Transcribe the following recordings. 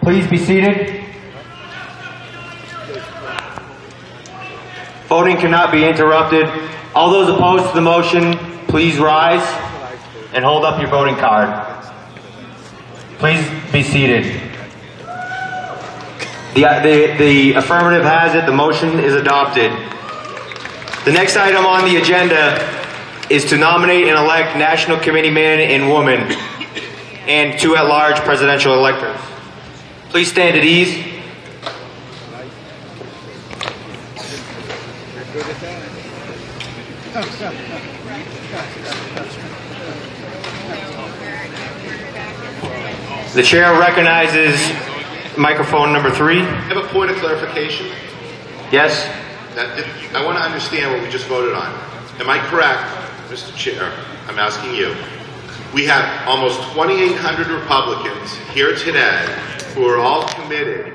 Please be seated. Voting cannot be interrupted. All those opposed to the motion, please rise and hold up your voting card. Please be seated. The affirmative has it. The motion is adopted. The next item on the agenda is to nominate and elect National Committee Man and Woman and 2 at-large presidential electors. Please stand at ease. The chair recognizes microphone number 3. I have a point of clarification. Yes? I want to understand what we just voted on. Am I correct, Mr. Chair? I'm asking you. We have almost 2,800 Republicans here today who are all committed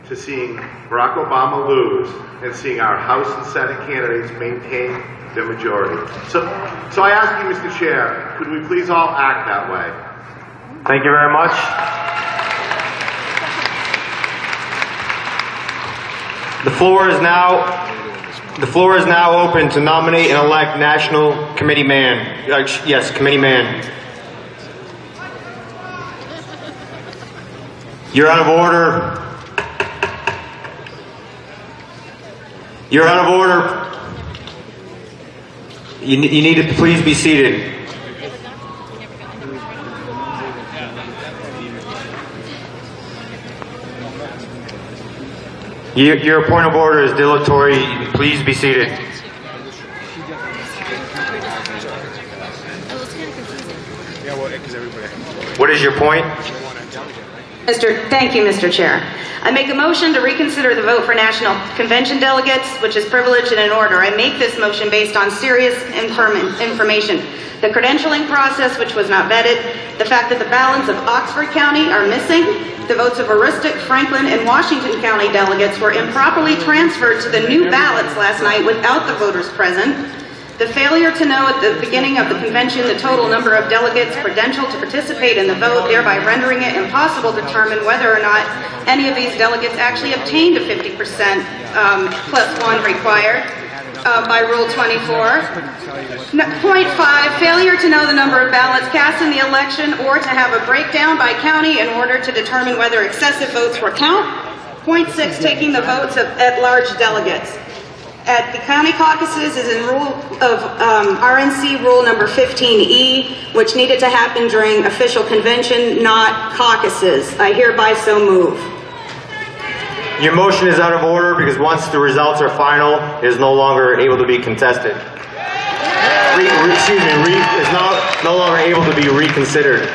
to seeing Barack Obama lose and seeing our House and Senate candidates maintain their majority. So I ask you, Mr. Chair, could we please all act that way? Thank you very much. The floor is now open to nominate and elect National Committee Man. Yes, Committee Man. You're out of order. You're out of order. You need to please be seated. Your point of order is dilatory. Please be seated. What is your point? Thank you, Mr. Chair. I make a motion to reconsider the vote for National Convention delegates, which is privileged and in order. I make this motion based on serious information. The credentialing process, which was not vetted, the fact that the ballots of Oxford County are missing, the votes of Aroostook, Franklin, and Washington County delegates were improperly transferred to the new ballots last night without the voters present, the failure to know at the beginning of the convention the total number of delegates credentialed to participate in the vote, thereby rendering it impossible to determine whether or not any of these delegates actually obtained a 50% +1 required by Rule 24. Point 5, failure to know the number of ballots cast in the election or to have a breakdown by county in order to determine whether excessive votes were counted. Point 6, taking the votes of at-large delegates. At the county caucuses is in RNC Rule number 15E, which needed to happen during official convention, not caucuses. I hereby so move. Your motion is out of order because once the results are final, it is no longer able to be contested. It's no longer able to be reconsidered.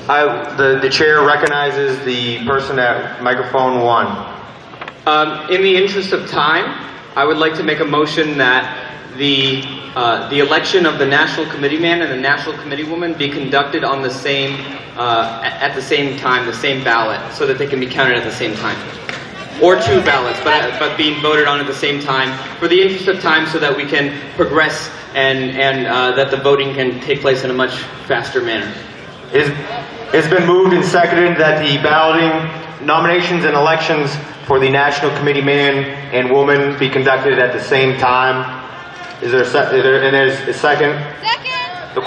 The chair recognizes the person at microphone 1. In the interest of time, I would like to make a motion that the election of the National Committee Man and the National Committee Woman be conducted on the same at the same time, the same ballot, so that they can be counted at the same time, or 2 ballots, but being voted on at the same time for the interest of time, so that we can progress and that the voting can take place in a much faster manner. It's been moved and seconded that the balloting, nominations and elections for the National Committee Man and Woman be conducted at the same time. Is there a second? Second. The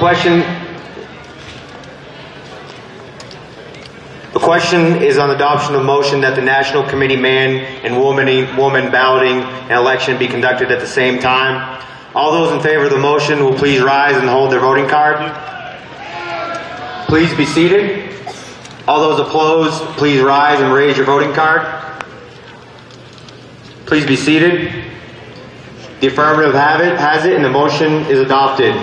question is on adoption of motion that the National Committee Man and Woman balloting and election be conducted at the same time. All those in favor of the motion will please rise and hold their voting card. Please be seated. All those opposed, please rise and raise your voting card. Please be seated. The affirmative has it, and the motion is adopted.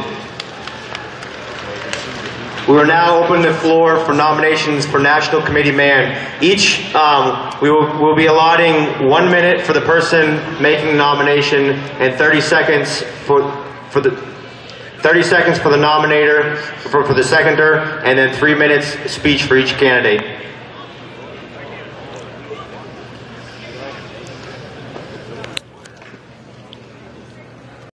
We will now open the floor for nominations for National Committee Man. We'll be allotting 1 minute for the person making the nomination and 30 seconds for the nominator, for the seconder, and then 3 minutes speech for each candidate.